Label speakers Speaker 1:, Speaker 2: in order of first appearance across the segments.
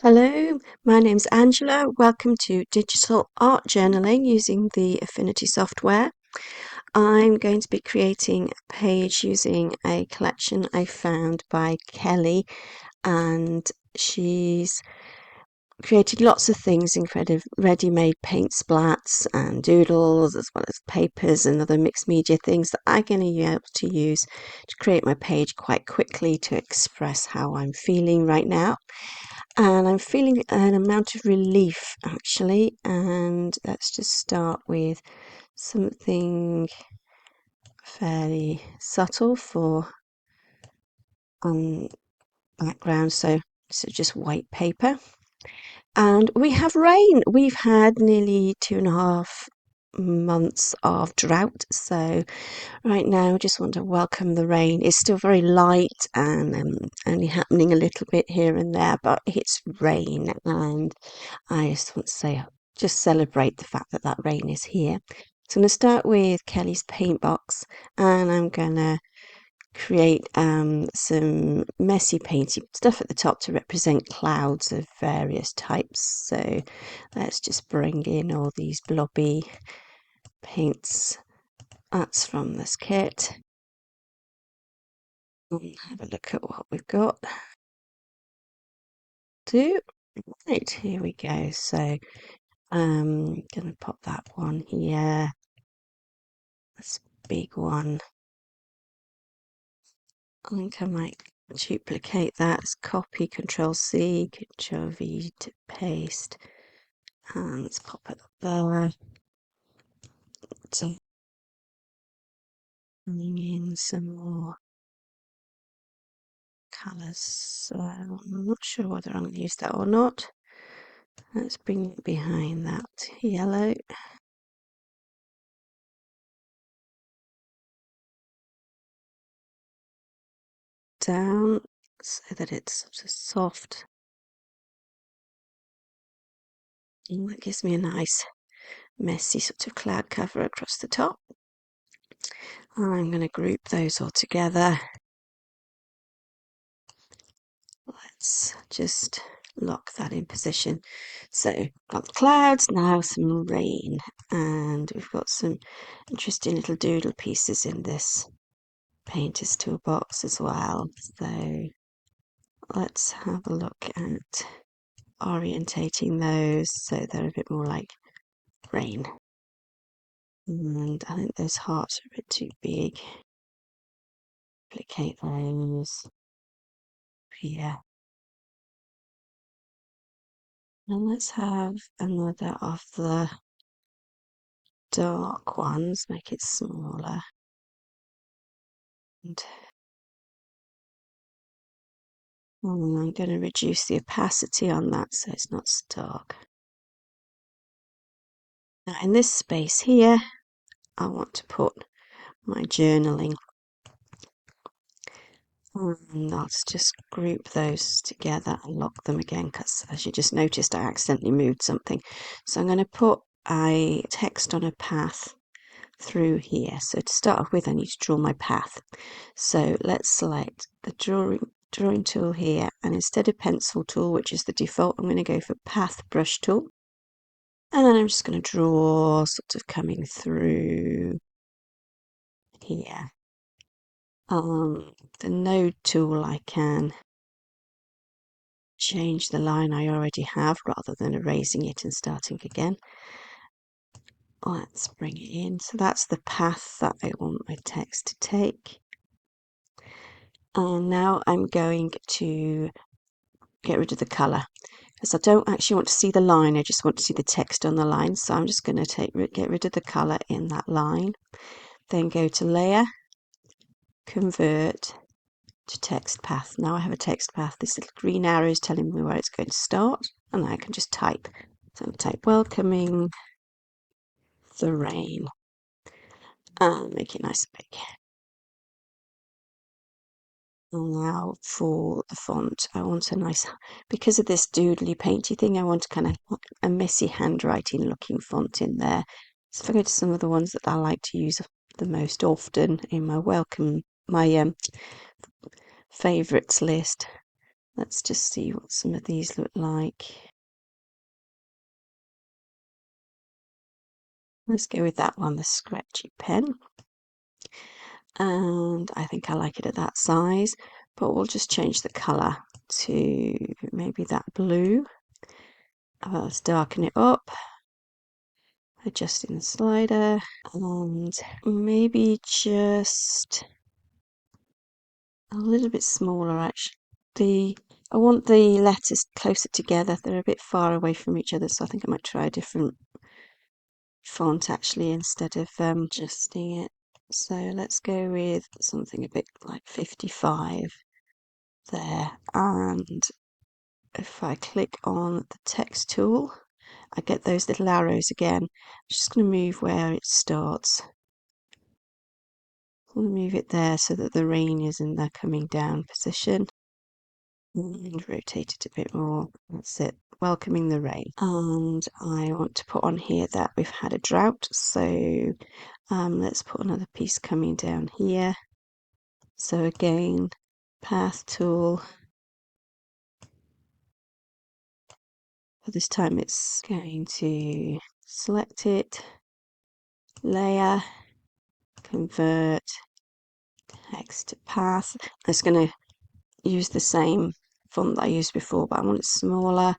Speaker 1: Hello, my name's Angela. Welcome to Digital Art Journaling using the Affinity Software. I'm going to be creating a page using a collection I found by Kelly, and she's created lots of things, incredible ready-made paint splats and doodles, as well as papers and other mixed media things that I'm going to be able to use to create my page quite quickly to express how I'm feeling right now. And I'm feeling an amount of relief actually, and let's just start with something fairly subtle for background, so just white paper. And we have rain. We've had nearly 2.5 months of drought, so right now just want to welcome the rain. It's still very light and only happening a little bit here and there, but it's rain, and I just want to say just celebrate the fact that that rain is here. So I'm going to start with Kelly's paint box, and I'm going to create some messy painting stuff at the top to represent clouds of various types. So let's just bring in all these blobby paints. That's from this kit. Have a look at what we've got. Right, here we go. So I'm gonna pop that one here. This big one. I think I might duplicate that. Let's copy, Control C, Control V to paste. And let's pop it up there. So bring in some more colours. So I'm not sure whether I'm going to use that or not. Let's bring it behind that yellow. Down so that it's sort of soft. And that gives me a nice messy sort of cloud cover across the top. I'm going to group those all together. Let's just lock that in position. So got the clouds, now some rain, and we've got some interesting little doodle pieces in this painter's toolbox as well. So let's have a look at orientating those so they're a bit more like rain. And I think those hearts are a bit too big. Duplicate those here. And let's have another of the dark ones, make it smaller. And I'm going to reduce the opacity on that so it's not stark. Now in this space here, I want to put my journaling. And let's just group those together and lock them again, because as you just noticed, I accidentally moved something. So I'm going to put a text on a path through here. So to start off with, I need to draw my path. So let's select the drawing tool here, and instead of pencil tool, which is the default, I'm going to go for path brush tool. And then I'm just going to draw sort of coming through here. The node tool, I can change the line I already have rather than erasing it and starting again. Let's bring it in. So that's the path that I want my text to take. And now I'm going to get rid of the colour, because I don't actually want to see the line, I just want to see the text on the line. So I'm just going to get rid of the colour in that line, then go to Layer, Convert to Text Path. Now I have a text path. This little green arrow is telling me where it's going to start, and I can just type. So I'm going to type welcoming the rain and make it nice and big. And now for the font, I want a nice, because of this doodly painty thing, I want kind of a messy handwriting looking font in there. So if I go to some of the ones that I like to use the most often in my favourites list, Let's just see what some of these look like. Let's go with that one, the scratchy pen. And I think I like it at that size, but we'll just change the colour to maybe that blue. Let's darken it up, adjusting the slider, and maybe just a little bit smaller actually. I want the letters closer together. They're a bit far away from each other, so I think I might try a different font actually instead of adjusting it. So let's go with something a bit like 55 there, and if I click on the text tool I get those little arrows again. I'm just going to move where it starts. I'm going to move it there so that the rain is in the coming down position, and rotate it a bit more. That's it, welcoming the rain. And I want to put on here that we've had a drought, so let's put another piece coming down here. So again, path tool. For this time it's going to select it, layer, convert text to path. It's going to use the same font that I used before, but I want it smaller,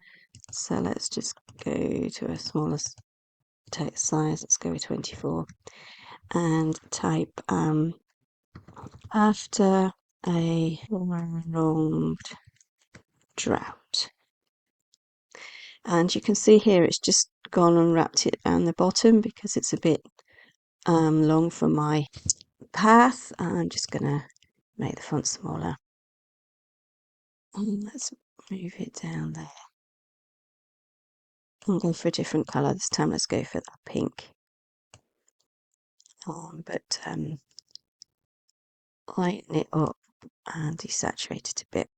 Speaker 1: so let's just go to a smaller text size. Let's go with 24 and type after a prolonged drought. And you can see here it's just gone and wrapped it down the bottom because it's a bit long for my path. I'm just going to make the font smaller. And let's move it down there. I'm going for a different colour this time. Let's go for that pink. But lighten it up and desaturate it a bit.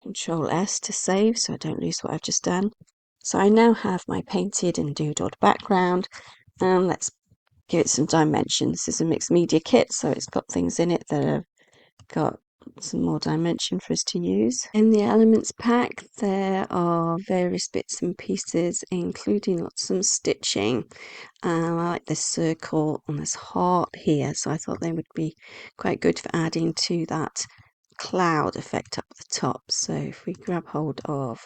Speaker 1: Control S to save so I don't lose what I've just done. So I now have my painted and doodled background, and let's give it some dimension. This is a mixed media kit, so it's got things in it that have got some more dimension for us to use. In the elements pack there are various bits and pieces, including some stitching. I like this circle and this heart here, so I thought they would be quite good for adding to that cloud effect up the top. So if we grab hold of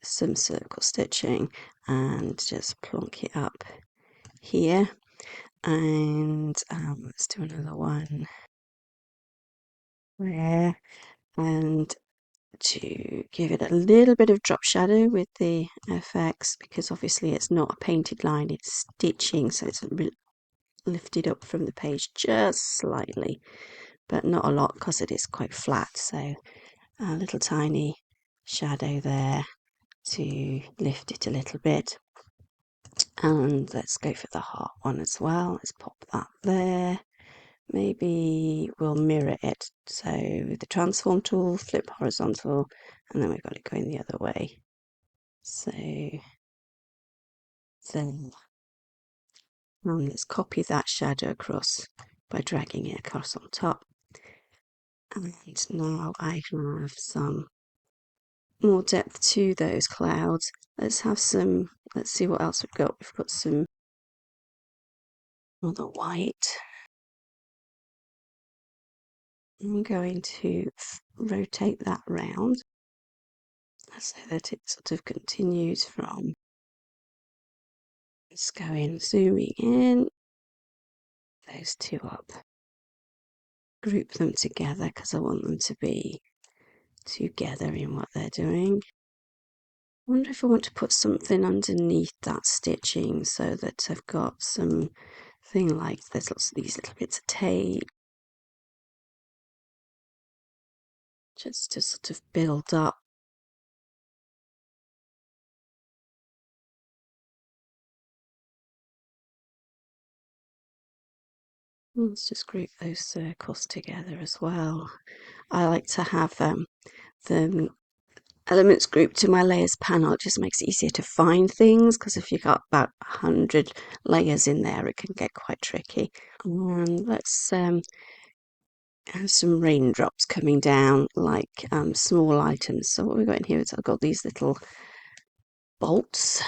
Speaker 1: some circle stitching and just plonk it up here, and let's do another one there, and to give it a little bit of drop shadow with the FX, because obviously it's not a painted line, it's stitching, so it's lifted up from the page just slightly, but not a lot because it is quite flat. So a little tiny shadow there to lift it a little bit. And let's go for the heart one as well. Let's pop that there. Maybe we'll mirror it. So with the transform tool, flip horizontal, and then we've got it going the other way. So then let's copy that shadow across by dragging it across on top. And now I have some more depth to those clouds. Let's see what else we've got. We've got some other white. I'm going to rotate that round so that it sort of continues from, let's go in, zooming in, those two up, group them together because I want them to be together in what they're doing. I wonder if I want to put something underneath that stitching so that I've got some thing like there's lots of these little bits of tape just to sort of build up. Let's just group those circles together as well. I like to have the elements grouped to my layers panel. It just makes it easier to find things, because if you've got about 100 layers in there it can get quite tricky. And let's and some raindrops coming down, like small items. So what we've got in here is I've got these little bolts,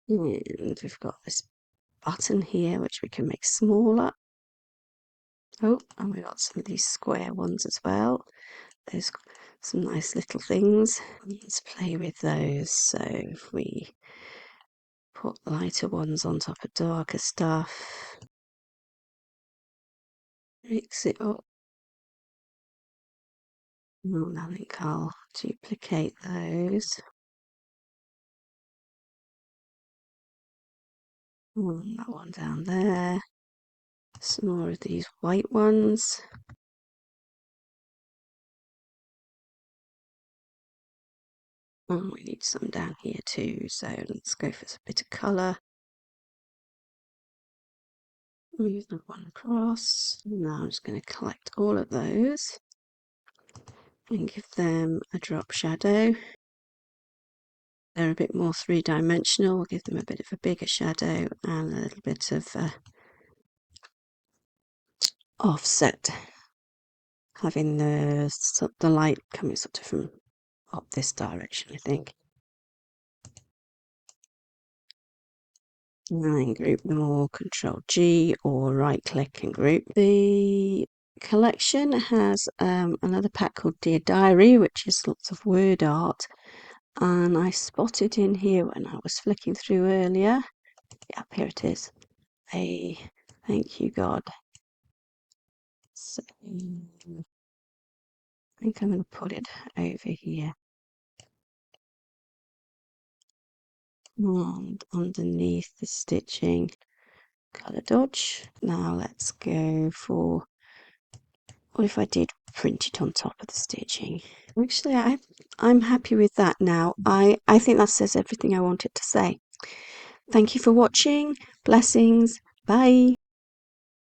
Speaker 1: and we've got this button here which we can make smaller. Oh, and we've got some of these square ones as well. There's some nice little things. Let's play with those. So if we put lighter ones on top of darker stuff, mix it up. Oh, I think I'll duplicate those. That one down there. Some more of these white ones. Oh, we need some down here too, so let's go for a bit of colour. Move that one across. Now I'm just going to collect all of those and give them a drop shadow. They're a bit more three-dimensional. We'll give them a bit of a bigger shadow and a little bit of offset, having the light coming sort of from up this direction, I think. And then group them all, Control G or right click and group. The collection has another pack called Dear Diary, which is lots of word art. And I spotted in here when I was flicking through earlier. Yep, here it is. A thank you, God. So I think I'm going to put it over here. And underneath the stitching, colour dodge. Now let's go for, what if I did print it on top of the stitching? Actually, I'm happy with that now. I think that says everything I wanted to say. Thank you for watching. Blessings. Bye.